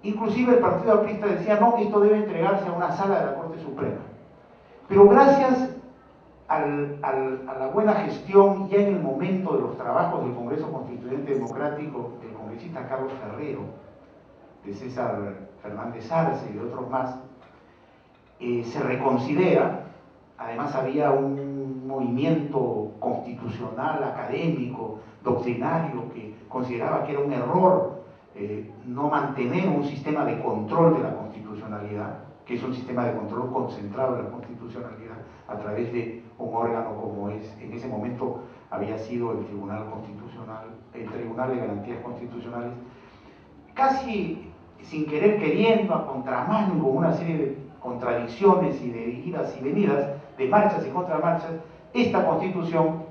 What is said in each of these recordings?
Inclusive el Partido Aprista decía, no, esto debe entregarse a una sala de la Corte Suprema. Pero gracias a la buena gestión ya en el momento de los trabajos del Congreso Constituyente Democrático del congresista Carlos Ferrero, de César Fernández Arce y de otros más, se reconsidera. Además había un movimiento constitucional, académico, doctrinario, que consideraba que era un error no mantener un sistema de control de la constitucionalidad, que es un sistema de control concentrado de la constitucionalidad a través de un órgano como es, en ese momento había sido el Tribunal Constitucional, el Tribunal de Garantías Constitucionales, casi sin querer queriendo, a contramano, con una serie de contradicciones y de idas y venidas, de marchas y contramarchas. Esta Constitución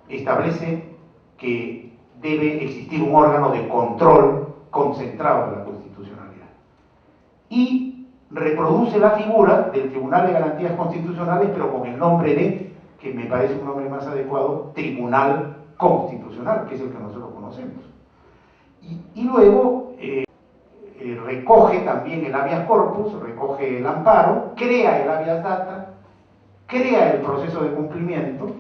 establece que debe existir un órgano de control concentrado de la constitucionalidad y reproduce la figura del Tribunal de Garantías Constitucionales, pero con el nombre de, que me parece un nombre más adecuado, Tribunal Constitucional, que es el que nosotros conocemos. Y luego recoge también el habeas corpus, recoge el amparo, crea el habeas data, crea el proceso de cumplimiento,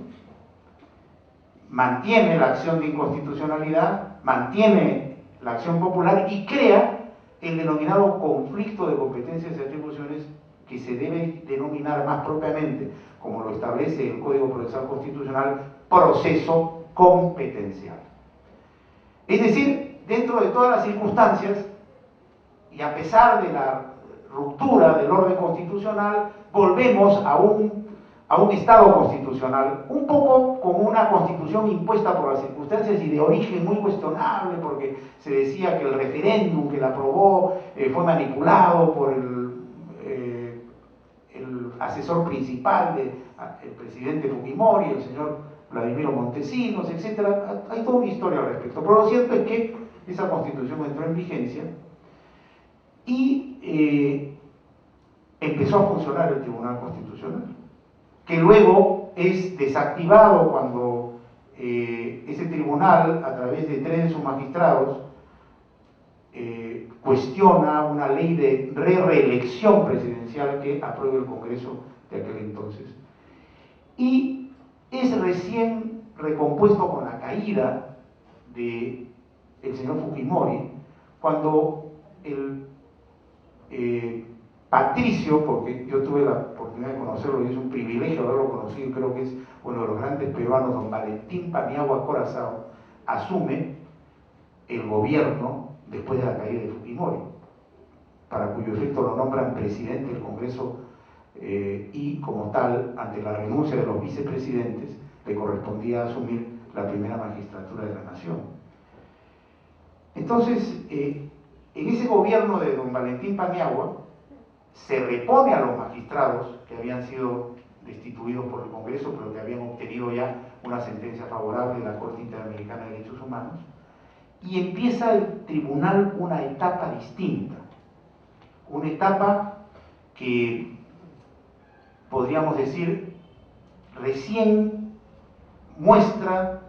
mantiene la acción de inconstitucionalidad, mantiene la acción popular y crea el denominado conflicto de competencias y atribuciones, que se debe denominar más propiamente, como lo establece el Código Procesal Constitucional, proceso competencial. Es decir, dentro de todas las circunstancias, y a pesar de la ruptura del orden constitucional, volvemos a un Estado constitucional, un poco como una constitución impuesta por las circunstancias y de origen muy cuestionable, porque se decía que el referéndum que la aprobó fue manipulado por el asesor principal del presidente Fujimori, el señor Vladimiro Montesinos, etc. Hay toda una historia al respecto, pero lo cierto es que esa constitución entró en vigencia y empezó a funcionar el Tribunal Constitucional, que luego es desactivado cuando ese tribunal, a través de 3 de sus magistrados, cuestiona una ley de reelección presidencial que aprueba el Congreso de aquel entonces. Y es recién recompuesto con la caída del señor Fujimori, cuando el Patricio, porque yo tuve la oportunidad de conocerlo y es un privilegio haberlo conocido, creo que es uno de los grandes peruanos, don Valentín Paniagua Corazao, asume el gobierno después de la caída de Fujimori, para cuyo efecto lo nombran presidente del Congreso y como tal, ante la renuncia de los vicepresidentes, le correspondía asumir la primera magistratura de la nación. Entonces, en ese gobierno de don Valentín Paniagua, se repone a los magistrados que habían sido destituidos por el Congreso, pero que habían obtenido ya una sentencia favorable de la Corte Interamericana de Derechos Humanos, y empieza el tribunal una etapa distinta, una etapa que podríamos decir recién muestra,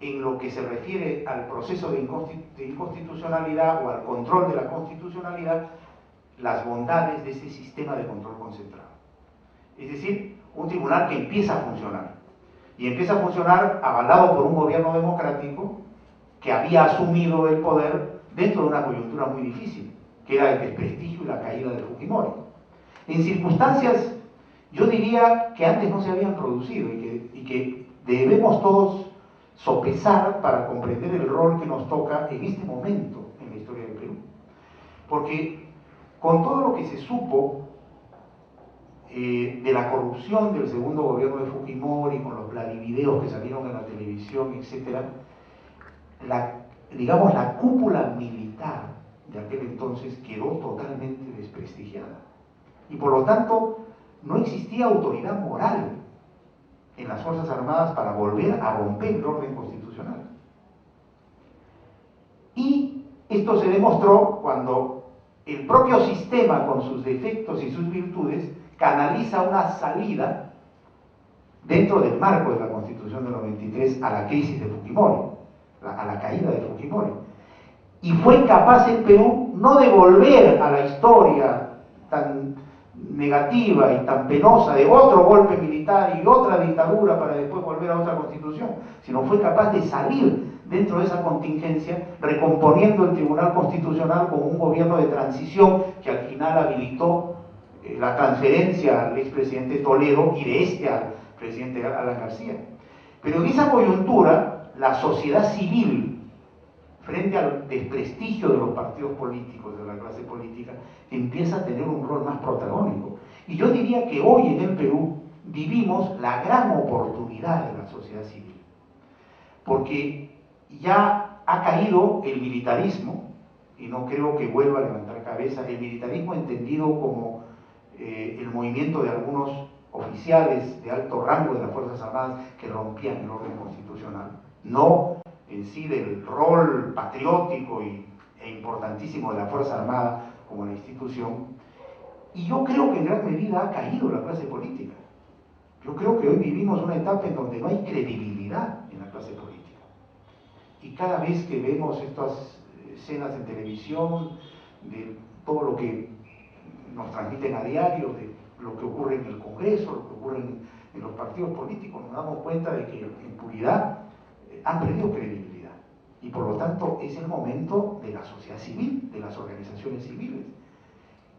en lo que se refiere al proceso de inconstitucionalidad o al control de la constitucionalidad, las bondades de ese sistema de control concentrado. Es decir, un tribunal que empieza a funcionar, y empieza a funcionar avalado por un gobierno democrático que había asumido el poder dentro de una coyuntura muy difícil, que era el desprestigio y la caída de Fujimori. En circunstancias, yo diría, que antes no se habían producido y que debemos todos sopesar para comprender el rol que nos toca en este momento en la historia del Perú. Porque con todo lo que se supo de la corrupción del segundo gobierno de Fujimori, con los vladivideos que salieron en la televisión, etc., digamos, la cúpula militar de aquel entonces quedó totalmente desprestigiada. Y por lo tanto, no existía autoridad moral en las Fuerzas Armadas para volver a romper el orden constitucional. Y esto se demostró cuando el propio sistema, con sus defectos y sus virtudes, canaliza una salida dentro del marco de la Constitución del 93 a la crisis de Fujimori, a la caída de Fujimori. Y fue capaz el Perú no de volver a la historia tan negativa y tan penosa de otro golpe militar y otra dictadura para después volver a otra constitución, sino fue capaz de salir dentro de esa contingencia, recomponiendo el Tribunal Constitucional como un gobierno de transición que al final habilitó la transferencia al expresidente Toledo y de este al presidente Alan García. Pero en esa coyuntura, la sociedad civil, frente al desprestigio de los partidos políticos, de la clase política, empieza a tener un rol más protagónico. Y yo diría que hoy en el Perú vivimos la gran oportunidad de la sociedad civil, porque ya ha caído el militarismo, y no creo que vuelva a levantar cabeza, el militarismo entendido como el movimiento de algunos oficiales de alto rango de las Fuerzas Armadas que rompían el orden constitucional, no en sí del rol patriótico e importantísimo de la Fuerza Armada como la institución. Y yo creo que en gran medida ha caído la clase política. Yo creo que hoy vivimos una etapa en donde no hay credibilidad en la clase política. Y cada vez que vemos estas escenas en televisión, de todo lo que nos transmiten a diario, de lo que ocurre en el Congreso, lo que ocurre en los partidos políticos, nos damos cuenta de que en puridad han perdido credibilidad. Y por lo tanto es el momento de la sociedad civil, de las organizaciones civiles,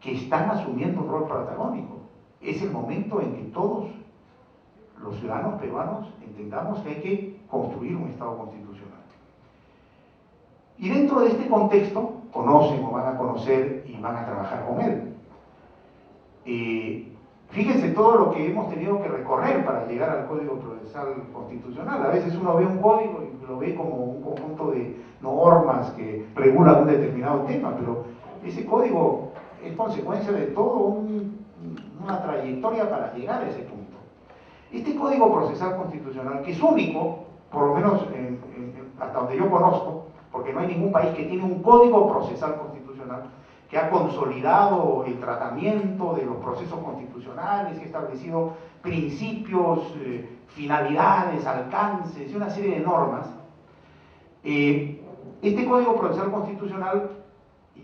que están asumiendo un rol protagónico. Es el momento en que todos los ciudadanos peruanos entendamos que hay que construir un Estado constitucional. Y dentro de este contexto, conocen o van a conocer y van a trabajar con él. Fíjense todo lo que hemos tenido que recorrer para llegar al Código Procesal Constitucional. A veces uno ve un código y lo ve como un conjunto de normas que regulan un determinado tema, pero ese código es consecuencia de toda una trayectoria para llegar a ese punto. Este Código Procesal Constitucional, que es único, por lo menos hasta donde yo conozco, porque no hay ningún país que tiene un Código Procesal Constitucional, que ha consolidado el tratamiento de los procesos constitucionales, que ha establecido principios, finalidades, alcances y una serie de normas. Este Código Procesal Constitucional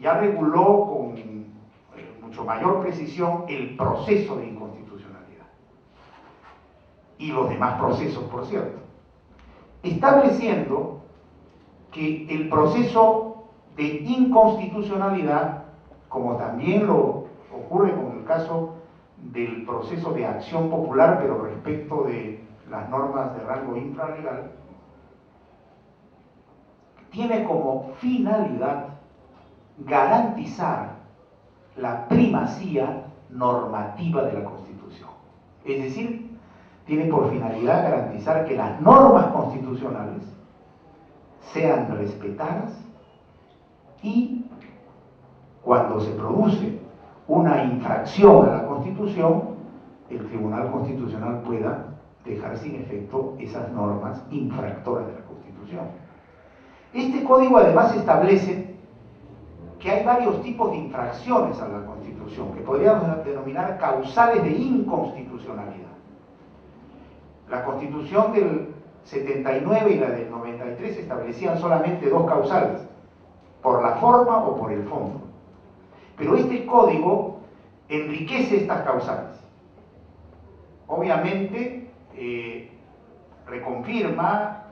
ya reguló con mucho mayor precisión el proceso de inconstitucionalidad y los demás procesos, por cierto, estableciendo que el proceso de inconstitucionalidad, como también lo ocurre con el caso del proceso de acción popular, pero respecto de las normas de rango infralegal, tiene como finalidad garantizar la primacía normativa de la Constitución. Es decir, tiene por finalidad garantizar que las normas constitucionales sean respetadas y cuando se produce una infracción a la Constitución, el Tribunal Constitucional pueda dejar sin efecto esas normas infractoras de la Constitución. Este código además establece que hay varios tipos de infracciones a la Constitución, que podríamos denominar causales de inconstitucionalidad. La Constitución del 79 y la del 93 establecían solamente dos causales, por la forma o por el fondo. Pero este código enriquece estas causales. Obviamente, reconfirma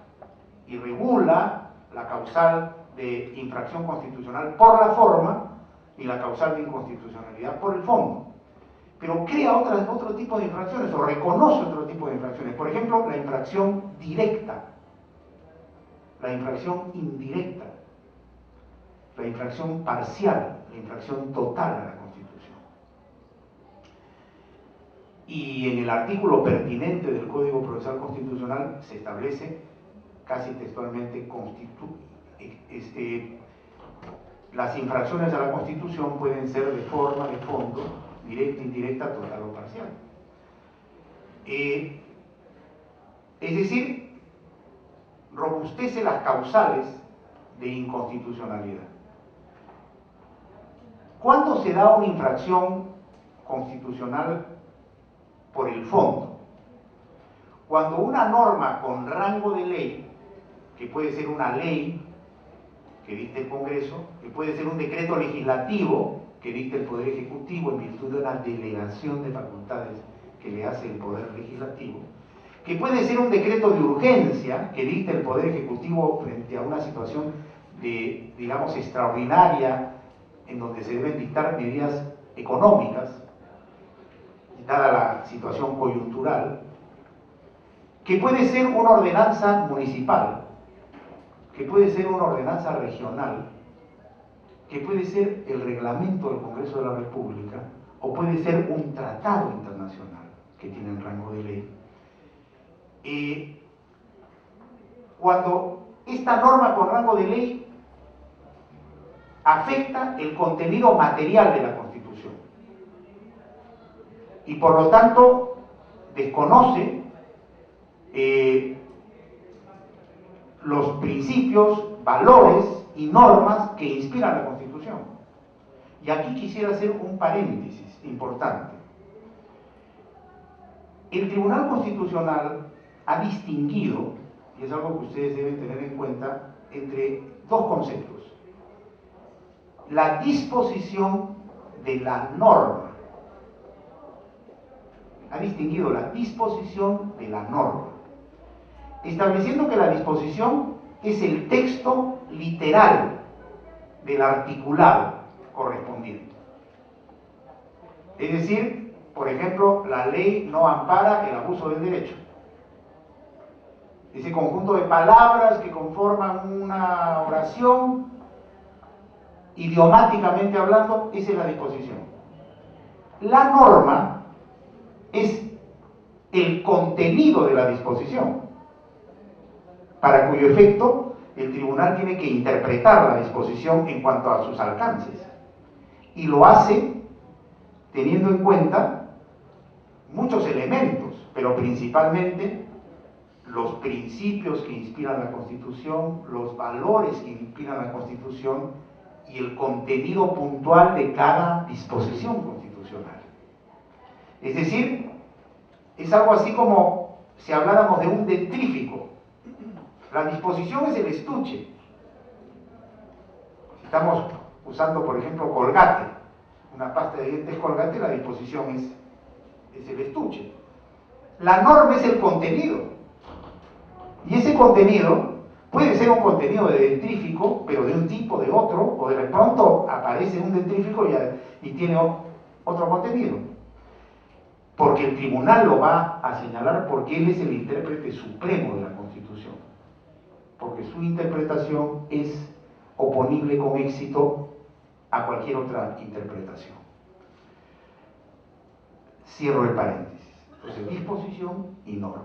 y regula la causal de infracción constitucional por la forma y la causal de inconstitucionalidad por el fondo. Pero crea otro tipo de infracciones o reconoce otro tipo de infracciones. Por ejemplo, la infracción directa, la infracción indirecta, la infracción parcial, la infracción total a la Constitución. Y en el artículo pertinente del Código Procesal Constitucional se establece casi textualmente las infracciones a la Constitución pueden ser de forma, de fondo, directa, indirecta, total o parcial. Es decir, robustece las causales de inconstitucionalidad. ¿Cuándo se da una infracción constitucional por el fondo? Cuando una norma con rango de ley, que puede ser una ley que dicte el Congreso, que puede ser un decreto legislativo que dicte el Poder Ejecutivo en virtud de una delegación de facultades que le hace el Poder Legislativo, que puede ser un decreto de urgencia que dicte el Poder Ejecutivo frente a una situación de, digamos, extraordinaria, en donde se deben dictar medidas económicas, dada la situación coyuntural, que puede ser una ordenanza municipal, que puede ser una ordenanza regional, que puede ser el reglamento del Congreso de la República, o puede ser un tratado internacional que tiene el rango de ley. Cuando esta norma con rango de ley afecta el contenido material de la Constitución y por lo tanto desconoce los principios, valores y normas que inspiran la Constitución. Y aquí quisiera hacer un paréntesis importante. El Tribunal Constitucional ha distinguido, y es algo que ustedes deben tener en cuenta, entre dos conceptos: la disposición de la norma. Ha distinguido la disposición de la norma, estableciendo que la disposición es el texto literal del articulado correspondiente. Es decir, por ejemplo, la ley no ampara el abuso del derecho. Ese conjunto de palabras que conforman una oración, idiomáticamente hablando, esa es la disposición. La norma es el contenido de la disposición, para cuyo efecto el tribunal tiene que interpretar la disposición en cuanto a sus alcances, y lo hace teniendo en cuenta muchos elementos, pero principalmente los principios que inspiran la Constitución, los valores que inspiran la Constitución y el contenido puntual de cada disposición constitucional. Es decir, es algo así como si habláramos de un dentrífico. La disposición es el estuche. Si estamos usando, por ejemplo, Colgate, una pasta de dientes Colgate, la disposición es el estuche. La norma es el contenido. Y ese contenido puede ser un contenido de dentrífico, pero de un tipo, de otro, o de pronto aparece un dentrífico y tiene otro contenido. Porque el tribunal lo va a señalar, porque él es el intérprete supremo de la Constitución. Porque su interpretación es oponible con éxito a cualquier otra interpretación. Cierro el paréntesis. Entonces, disposición y norma.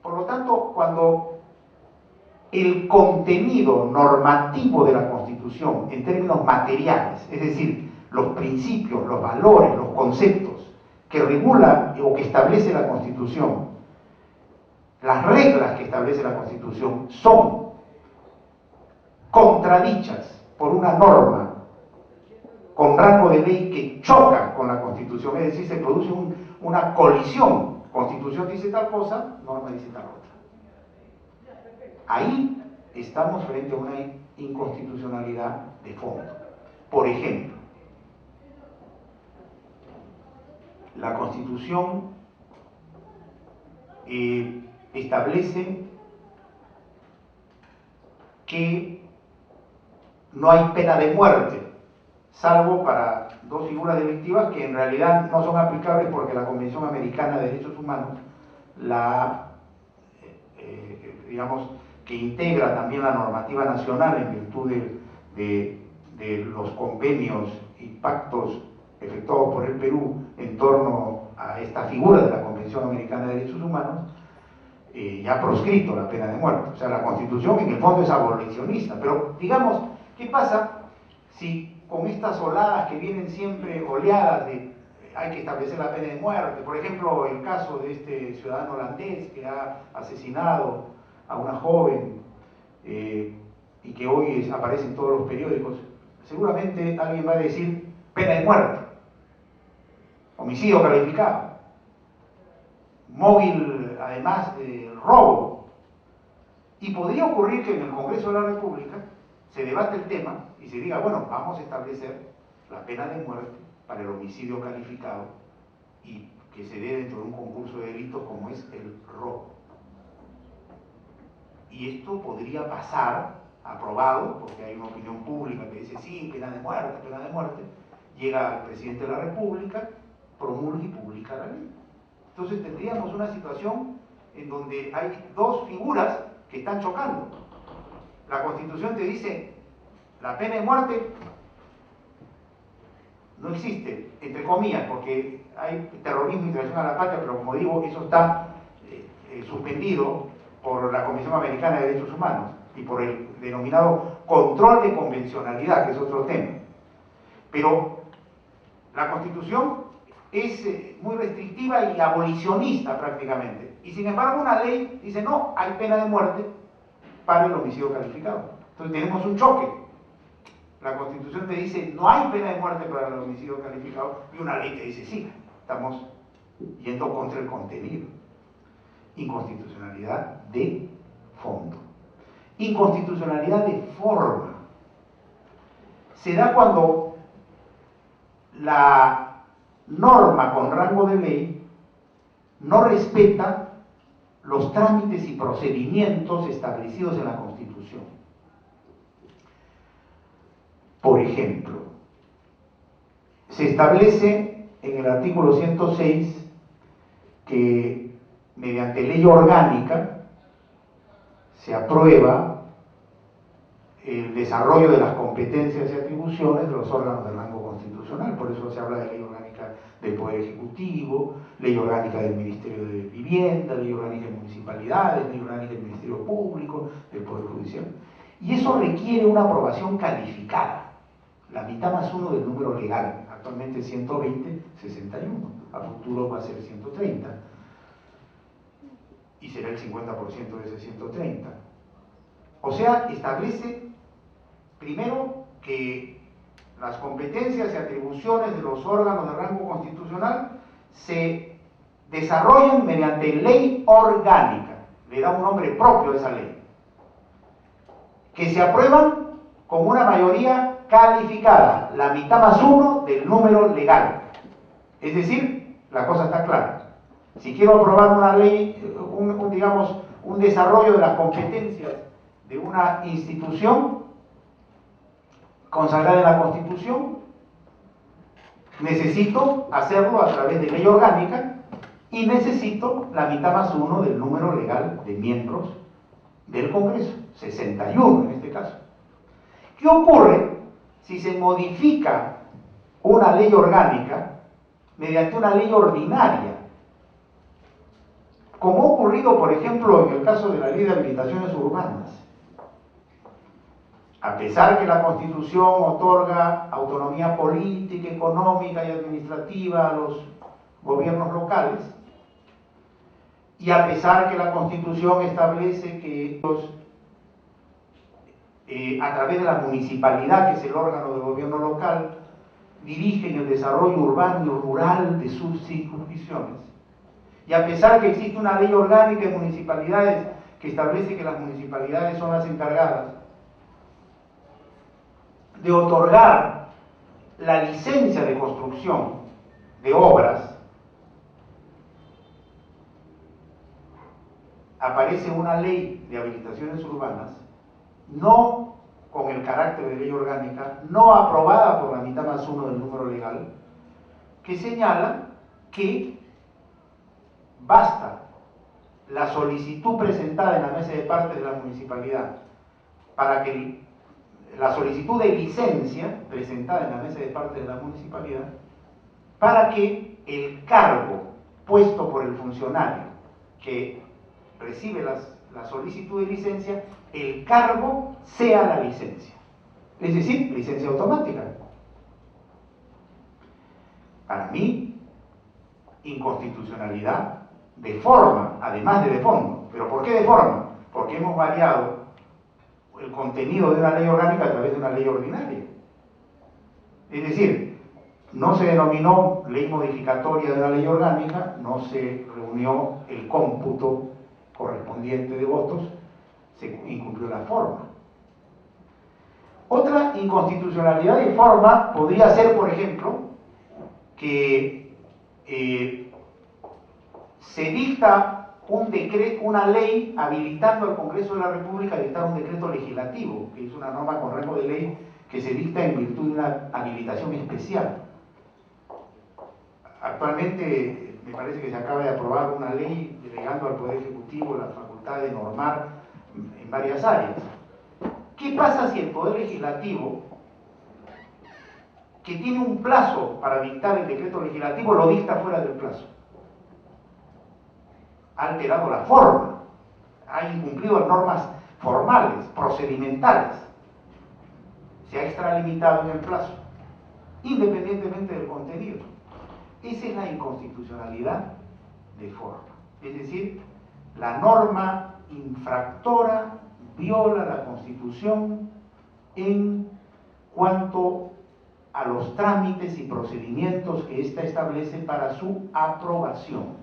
Por lo tanto, cuando el contenido normativo de la Constitución, en términos materiales, es decir, los principios, los valores, los conceptos que regulan o que establece la Constitución, las reglas que establece la Constitución, son contradichas por una norma con rango de ley que choca con la Constitución, es decir, se produce una colisión. Constitución dice tal cosa, norma dice tal otra. Ahí estamos frente a una inconstitucionalidad de fondo. Por ejemplo, la Constitución establece que no hay pena de muerte, salvo para dos figuras delictivas que en realidad no son aplicables porque la Convención Americana de Derechos Humanos digamos, que integra también la normativa nacional en virtud de los convenios y pactos efectuados por el Perú en torno a esta figura de la Convención Americana de Derechos Humanos, ya ha proscrito la pena de muerte. O sea, la Constitución en el fondo es abolicionista, pero digamos, ¿qué pasa si con estas oladas que vienen siempre oleadas de hay que establecer la pena de muerte? Por ejemplo, el caso de este ciudadano holandés que ha asesinado a una joven y que hoy aparece en todos los periódicos. Seguramente alguien va a decir pena de muerte, homicidio calificado, móvil además de robo. Y podría ocurrir que en el Congreso de la República se debate el tema y se diga, bueno, vamos a establecer la pena de muerte para el homicidio calificado y que se dé dentro de un concurso de delitos como es el robo. Y esto podría pasar, aprobado, porque hay una opinión pública que dice sí, pena de muerte, llega al presidente de la República, promulga y publica la ley. Entonces tendríamos una situación en donde hay dos figuras que están chocando. La Constitución te dice, la pena de muerte no existe, entre comillas, porque hay terrorismo y traición a la patria, pero como digo, eso está suspendido por la Comisión Americana de Derechos Humanos y por el denominado control de convencionalidad, que es otro tema. Pero la Constitución es muy restrictiva y abolicionista prácticamente. Y sin embargo una ley dice, no, hay pena de muerte para el homicidio calificado. Entonces tenemos un choque. La Constitución te dice, no hay pena de muerte para el homicidio calificado, y una ley te dice, sí, estamos yendo contra el contenido. Inconstitucionalidad de fondo. Inconstitucionalidad de forma. Se da cuando la norma con rango de ley no respeta los trámites y procedimientos establecidos en la Constitución. Por ejemplo, se establece en el artículo 106 que mediante ley orgánica se aprueba el desarrollo de las competencias y atribuciones de los órganos de rango constitucional. Por eso se habla de ley orgánica del Poder Ejecutivo, ley orgánica del Ministerio de Vivienda, ley orgánica de municipalidades, ley orgánica del Ministerio Público, del Poder Judicial. Y eso requiere una aprobación calificada, la mitad más uno del número legal, actualmente 120, 61, a futuro va a ser 130, y será el 50% de ese 130. O sea, establece primero que las competencias y atribuciones de los órganos de rango constitucional se desarrollan mediante ley orgánica, le da un nombre propio a esa ley, que se aprueban con una mayoría calificada, la mitad más uno del número legal. Es decir, la cosa está clara. Si quiero aprobar una ley, digamos, un desarrollo de las competencias de una institución consagrada en la Constitución, necesito hacerlo a través de ley orgánica y necesito la mitad más uno del número legal de miembros del Congreso, 61 en este caso. ¿Qué ocurre si se modifica una ley orgánica mediante una ley ordinaria? Como ha ocurrido, por ejemplo, en el caso de la Ley de Habilitaciones Urbanas. A pesar que la Constitución otorga autonomía política, económica y administrativa a los gobiernos locales, y a pesar que la Constitución establece que ellos, a través de la municipalidad, que es el órgano de gobierno local, dirigen el desarrollo urbano y rural de sus circunscripciones, y a pesar que existe una ley orgánica de municipalidades que establece que las municipalidades son las encargadas de otorgar la licencia de construcción de obras, aparece una ley de habilitaciones urbanas, no con el carácter de ley orgánica, no aprobada por la mitad más uno del número legal, que señala que basta la solicitud presentada en la mesa de parte de la municipalidad para que la solicitud de licencia presentada en la mesa de parte de la municipalidad para que el cargo puesto por el funcionario que recibe la solicitud de licencia, el cargo sea la licencia, es decir, licencia automática. Para mí, inconstitucionalidad de forma, además de fondo. ¿Pero por qué de forma? Porque hemos variado el contenido de una ley orgánica a través de una ley ordinaria. Es decir, no se denominó ley modificatoria de una ley orgánica, no se reunió el cómputo correspondiente de votos, se incumplió la forma. Otra inconstitucionalidad de forma podría ser, por ejemplo, que se dicta un decreto, una ley habilitando al Congreso de la República a dictar un decreto legislativo, que es una norma con rango de ley que se dicta en virtud de una habilitación especial. Actualmente me parece que se acaba de aprobar una ley delegando al Poder Ejecutivo la facultad de normar en varias áreas. ¿Qué pasa si el Poder Legislativo, que tiene un plazo para dictar el decreto legislativo, lo dicta fuera del plazo? Ha alterado la forma, ha incumplido normas formales, procedimentales, se ha extralimitado en el plazo, independientemente del contenido. Esa es la inconstitucionalidad de forma. Es decir, la norma infractora viola la Constitución en cuanto a los trámites y procedimientos que ésta establece para su aprobación.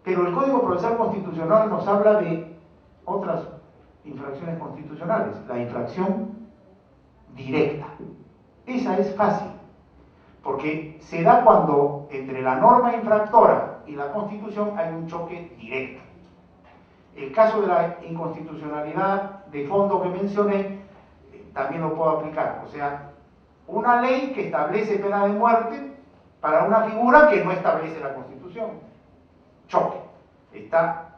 Pero el Código Procesal Constitucional nos habla de otras infracciones constitucionales. La infracción directa. Esa es fácil, porque se da cuando entre la norma infractora y la Constitución hay un choque directo. El caso de la inconstitucionalidad de fondo que mencioné, también lo puedo aplicar. O sea, una ley que establece pena de muerte para una figura que no establece la Constitución. Choque. Está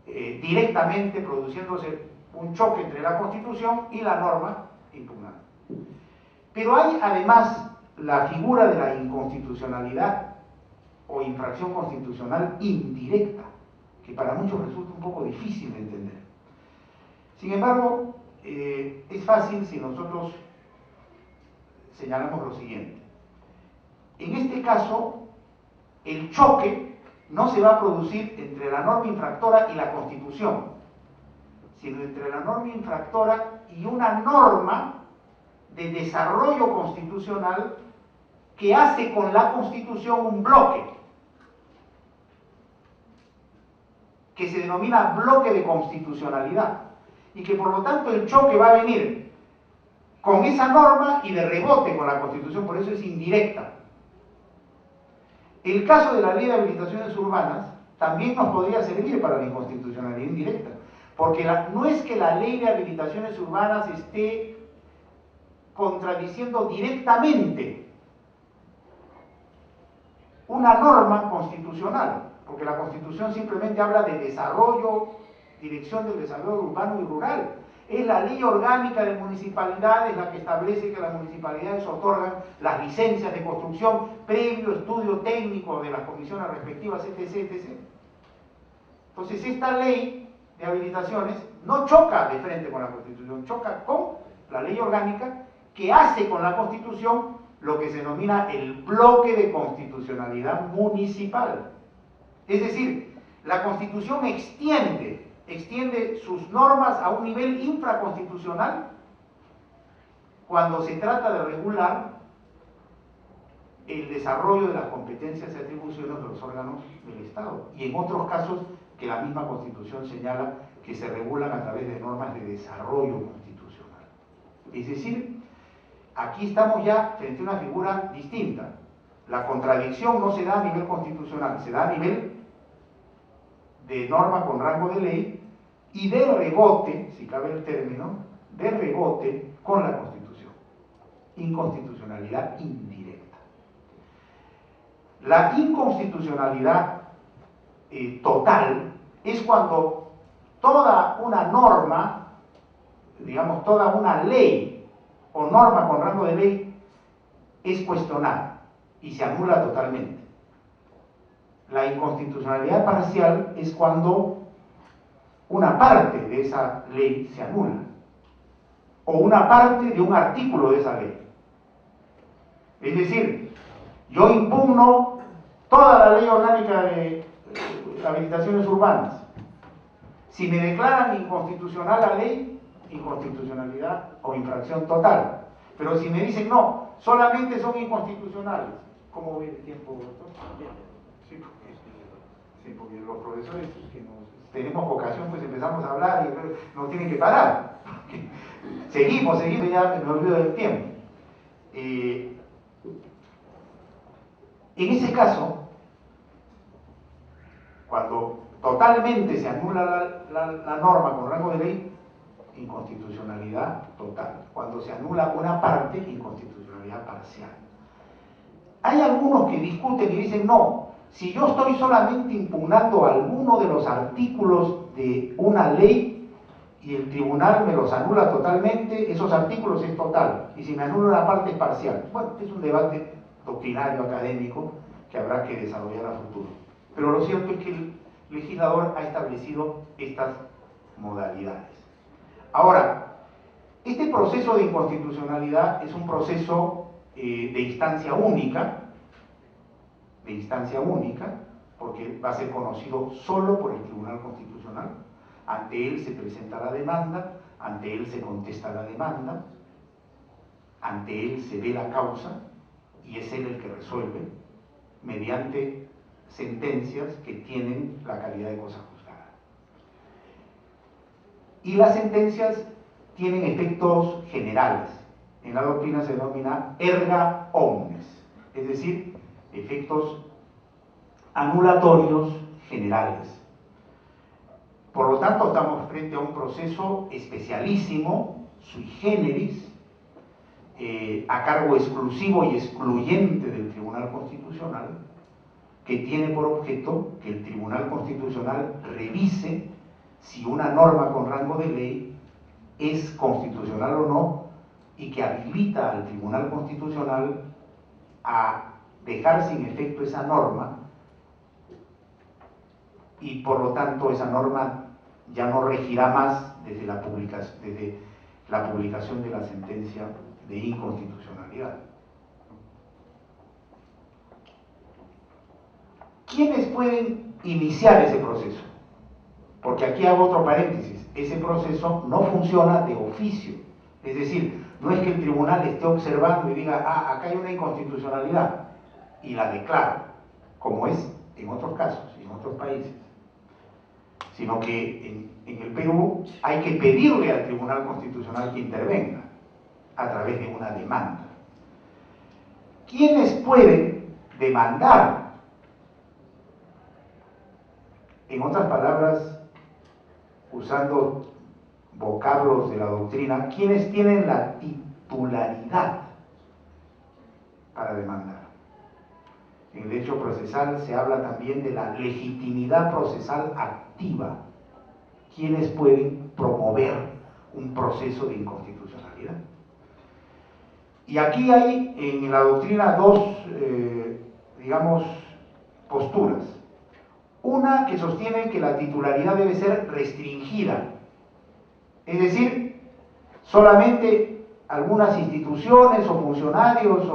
directamente produciéndose un choque entre la Constitución y la norma impugnada. Pero hay además la figura de la inconstitucionalidad o infracción constitucional indirecta, que para muchos resulta un poco difícil de entender. Sin embargo, es fácil si nosotros señalamos lo siguiente. En este caso, el choque no se va a producir entre la norma infractora y la Constitución, sino entre la norma infractora y una norma de desarrollo constitucional que hace con la Constitución un bloque, que se denomina bloque de constitucionalidad, y que por lo tanto el choque va a venir con esa norma y de rebote con la Constitución, por eso es indirecta. El caso de la Ley de Habilitaciones Urbanas también nos podría servir para la inconstitucionalidad indirecta, porque no es que la Ley de Habilitaciones Urbanas esté contradiciendo directamente una norma constitucional, porque la Constitución simplemente habla de desarrollo, dirección del desarrollo urbano y rural. Es la ley orgánica de municipalidades la que establece que las municipalidades otorgan las licencias de construcción previo estudio técnico de las comisiones respectivas, etc., etc. Entonces, esta ley de habilitaciones no choca de frente con la Constitución, choca con la ley orgánica que hace con la Constitución lo que se denomina el bloque de constitucionalidad municipal. Es decir, la Constitución extiende sus normas a un nivel infraconstitucional cuando se trata de regular el desarrollo de las competencias y atribuciones de los órganos del Estado, y en otros casos que la misma Constitución señala que se regulan a través de normas de desarrollo constitucional. Es decir, aquí estamos ya frente a una figura distinta. La contradicción no se da a nivel constitucional, se da a nivel de norma con rango de ley y de rebote, si cabe el término, de rebote con la Constitución. Inconstitucionalidad indirecta. La inconstitucionalidad total es cuando toda una norma, digamos, toda una ley o norma con rango de ley es cuestionada y se anula totalmente. La inconstitucionalidad parcial es cuando una parte de esa ley se anula, o una parte de un artículo de esa ley. Es decir, yo impugno toda la ley orgánica de habilitaciones urbanas. Si me declaran inconstitucional la ley, inconstitucionalidad o infracción total. Pero si me dicen no, solamente son inconstitucionales, ¿cómo viene el tiempo, doctor? Sí, porque los profesores que nos tenemos vocación, pues empezamos a hablar y nos tienen que parar. Seguimos, ya me olvido del tiempo. En ese caso, cuando totalmente se anula la norma con rango de ley, inconstitucionalidad total. Cuando se anula una parte, inconstitucionalidad parcial. Hay algunos que discuten y dicen, no, si yo estoy solamente impugnando alguno de los artículos de una ley y el tribunal me los anula totalmente, esos artículos es total, y si me anula una parte es parcial. Bueno, es un debate doctrinario, académico, que habrá que desarrollar a futuro. Pero lo cierto es que el legislador ha establecido estas modalidades. Ahora, este proceso de inconstitucionalidad es un proceso de instancia única, porque va a ser conocido solo por el Tribunal Constitucional. Ante él se presenta la demanda, ante él se contesta la demanda, ante él se ve la causa y es él el que resuelve mediante sentencias que tienen la calidad de cosa juzgada. Y las sentencias tienen efectos generales. En la doctrina se denomina erga omnes, es decir, efectos anulatorios generales. Por lo tanto, estamos frente a un proceso especialísimo, sui generis, a cargo exclusivo y excluyente del Tribunal Constitucional, que tiene por objeto que el Tribunal Constitucional revise si una norma con rango de ley es constitucional o no, y que habilita al Tribunal Constitucional a dejar sin efecto esa norma, y por lo tanto esa norma ya no regirá más desde la publicación de la sentencia de inconstitucionalidad. ¿Quiénes pueden iniciar ese proceso? Porque aquí hago otro paréntesis, ese proceso no funciona de oficio, es decir, no es que el tribunal esté observando y diga, ah, acá hay una inconstitucionalidad, y la declara, como es en otros casos y en otros países, sino que en el Perú hay que pedirle al Tribunal Constitucional que intervenga a través de una demanda. ¿Quiénes pueden demandar? En otras palabras, usando vocablos de la doctrina, ¿quiénes tienen la titularidad para demandar? En el derecho procesal se habla también de la legitimidad procesal activa. ¿Quiénes pueden promover un proceso de inconstitucionalidad? Y aquí hay en la doctrina dos, digamos, posturas. Una que sostiene que la titularidad debe ser restringida, es decir, solamente algunas instituciones o funcionarios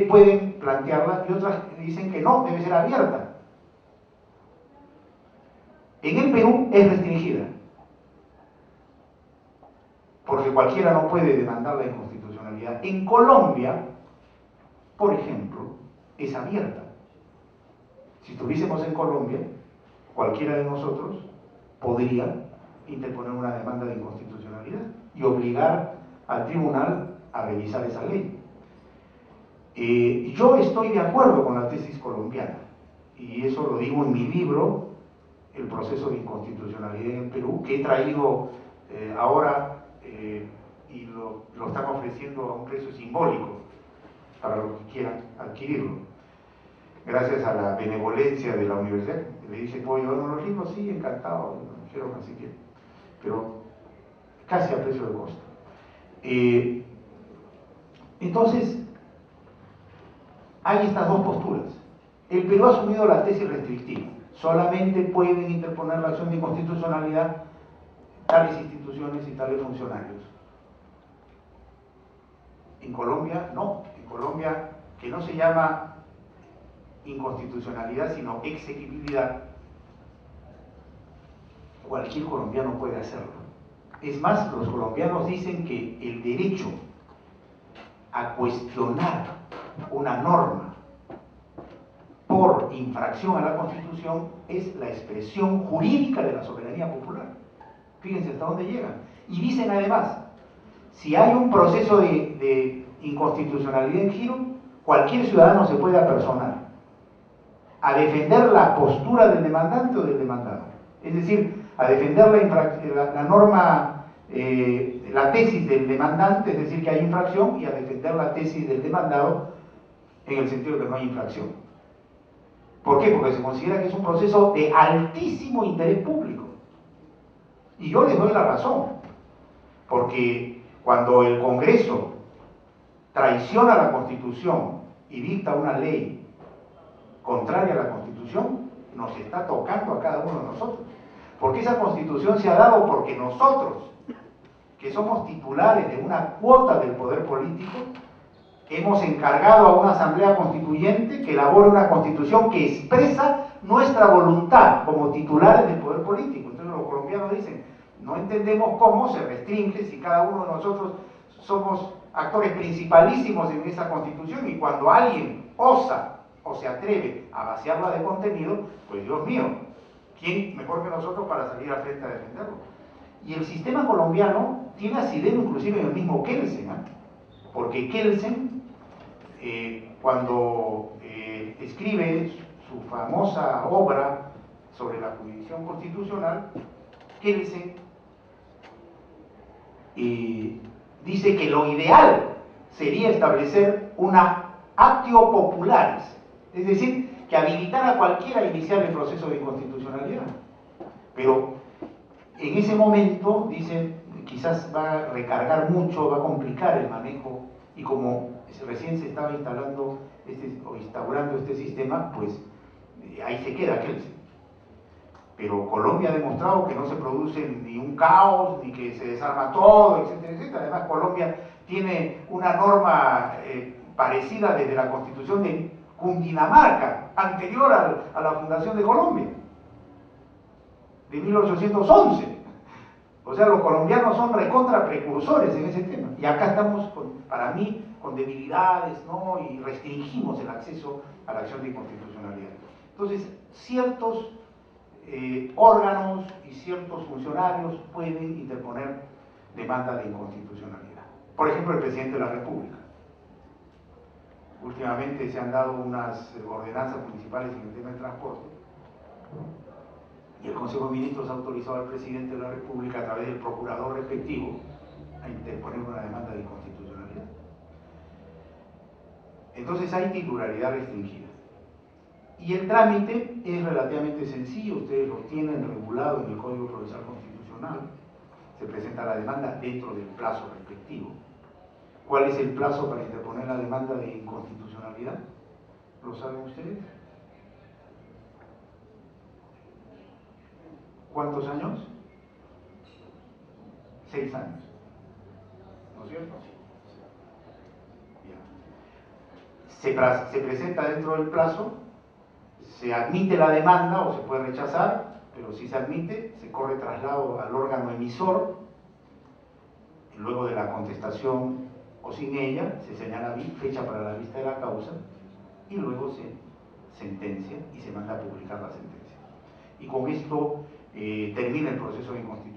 pueden plantearla, y otras dicen que no, debe ser abierta. En el Perú es restringida, porque cualquiera no puede demandar la inconstitucionalidad. En Colombia, por ejemplo, es abierta. Si estuviésemos en Colombia, cualquiera de nosotros podría interponer una demanda de inconstitucionalidad y obligar al tribunal a revisar esa ley. Yo estoy de acuerdo con la tesis colombiana, y eso lo digo en mi libro, El proceso de inconstitucionalidad en el Perú, que he traído ahora y lo están ofreciendo a un precio simbólico para los que quieran adquirirlo. Gracias a la benevolencia de la universidad, le dice, ¿puedo llevarme los libros? Sí, encantado, quiero así que, pero casi a precio de costo. Entonces, hay estas dos posturas. El Perú ha asumido la tesis restrictiva. Solamente pueden interponer la acción de inconstitucionalidad tales instituciones y tales funcionarios. En Colombia, no. En Colombia, que no se llama inconstitucionalidad, sino exequibilidad, cualquier colombiano puede hacerlo. Es más, los colombianos dicen que el derecho a cuestionar una norma por infracción a la Constitución es la expresión jurídica de la soberanía popular. Fíjense hasta dónde llegan. Y dicen además, si hay un proceso de inconstitucionalidad en giro, cualquier ciudadano se puede apersonar a defender la postura del demandante o del demandado. Es decir, a defender la norma, la tesis del demandante, es decir, que hay infracción, y a defender la tesis del demandado en el sentido de que no hay infracción. ¿Por qué? Porque se considera que es un proceso de altísimo interés público. Y yo les doy la razón, porque cuando el Congreso traiciona la Constitución y dicta una ley contraria a la Constitución, nos está tocando a cada uno de nosotros. Porque esa Constitución se ha dado porque nosotros, que somos titulares de una cuota del poder político, hemos encargado a una asamblea constituyente que elabore una Constitución que expresa nuestra voluntad como titulares del poder político. Entonces los colombianos dicen, no entendemos cómo se restringe si cada uno de nosotros somos actores principalísimos en esa Constitución, y cuando alguien osa o se atreve a vaciarla de contenido, pues Dios mío, ¿quién mejor que nosotros para salir al frente a defenderlo? Y el sistema colombiano tiene asidero inclusive en el mismo Kelsen, ¿eh? Porque Kelsen, cuando escribe su famosa obra sobre la jurisdicción constitucional, Kelsen dice que lo ideal sería establecer una actio popularis, es decir, que habilitara a cualquiera a iniciar el proceso de inconstitucionalidad. Pero en ese momento, dice, quizás va a recargar mucho, va a complicar el manejo, y como recién se estaba instalando o instaurando este sistema, pues ahí se queda Kelsen. Pero Colombia ha demostrado que no se produce ni un caos, ni que se desarma todo, etcétera, etcétera. Además, Colombia tiene una norma parecida desde la Constitución de Cundinamarca, anterior a la fundación de Colombia, de 1811. O sea, los colombianos son recontra precursores en ese tema. Y acá estamos, para mí, con debilidades, ¿no? Y restringimos el acceso a la acción de inconstitucionalidad. Entonces, ciertos órganos y ciertos funcionarios pueden interponer demanda de inconstitucionalidad. Por ejemplo, el presidente de la República. Últimamente se han dado unas ordenanzas municipales en el tema del transporte, y el Consejo de Ministros ha autorizado al presidente de la República, a través del procurador respectivo, a interponer una demanda de inconstitucionalidad. Entonces hay titularidad restringida. Y el trámite es relativamente sencillo, ustedes lo tienen regulado en el Código Procesal Constitucional. Se presenta la demanda dentro del plazo respectivo. ¿Cuál es el plazo para interponer la demanda de inconstitucionalidad? ¿Lo saben ustedes? ¿Cuántos años? 6 años. ¿No es cierto? Ya. Se presenta dentro del plazo, se admite la demanda o se puede rechazar, pero si se admite, se corre traslado al órgano emisor, y luego de la contestación o sin ella, se señala fecha para la vista de la causa, y luego se sentencia y se manda a publicar la sentencia. Y con esto termina el proceso de inconstitucionalidad.